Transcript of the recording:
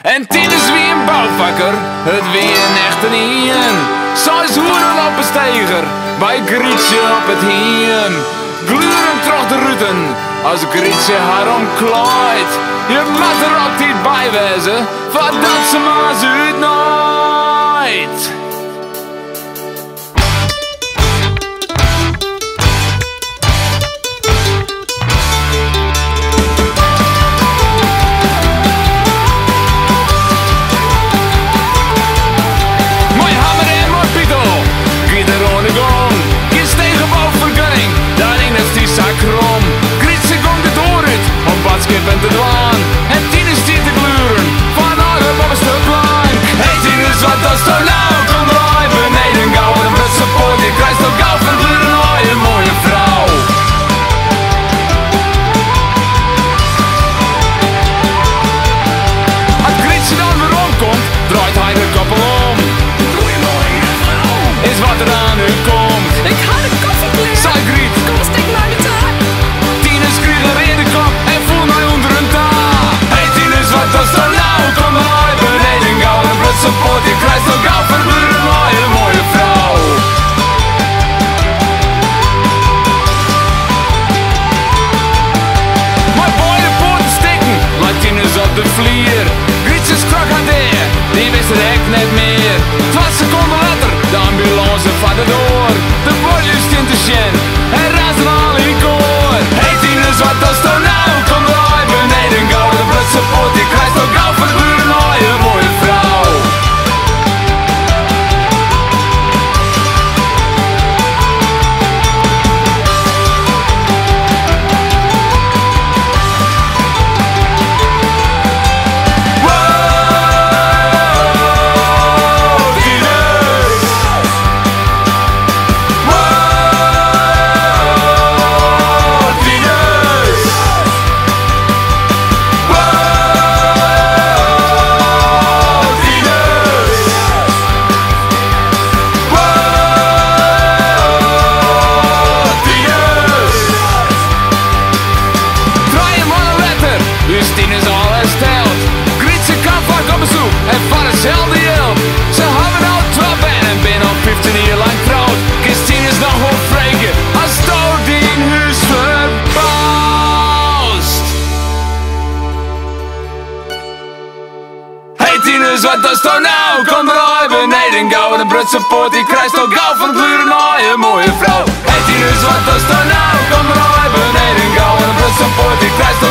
En Tinus wie een bouwvakker, het wie een echte nien. Zoals hoeren op een steger, bij Grietje op het hien. Gluren troch de ruten, als Grietje haar omklooit. Je moet er ook niet bij wezen, voordat ze maar ze uitnooit. Te dwaan. En Tinus die te gluren van haar op een stuk lang. Hey Tinus, wat dat is toch nou? Kom draai beneden gauw en een Britse poort. Je krijgt toch gauw van gluren, oh je mooie vrouw. Als Grietje dan weer omkomt, draait hij de koppel om. Goeiemorgen vrouw, is wat er aan u komt. Ik ga de koffie kleren. Zij Griet, kom stik maar de taak. Tinus kreeg er in de kop en voel mij onder een taak. Hey Tinus, wat dat is toch nou? Kom maar beneden gauw en een Britse pot. Je krijgt toch gauw van gluren, oh je mooie vrouw. Maar boy de poorten stikken, laat Tinus op de vlier. Grietjes krak aan deer, die wist het hek net meer. 12 seconden later, de ambulance vatte door. De politie stint te sjen en razen al in koor. Hey Tinus, wat dat is toch nou? Kom maar beneden gauw en een Britse pot. Je krijgt toch gauw van gluren, oh je mooie vrouw. Tinus al hersteld. Grietje kan vaak op bezoek en van hetzelfde hielp. Ze hebben al 12 en ben al 15 jaar lang trouwd. Kist Tinus nog wel vreken als stoot in huis verbaast. Hey Tinus, wat dat is toch nou? Kom draai beneden gauw en een Britse poort. Die krijgt toch gauw van gluren, oh je mooie vrouw. Hey Tinus, wat dat is toch nou? Kom draai beneden gauw en een Britse poort. Die krijgt toch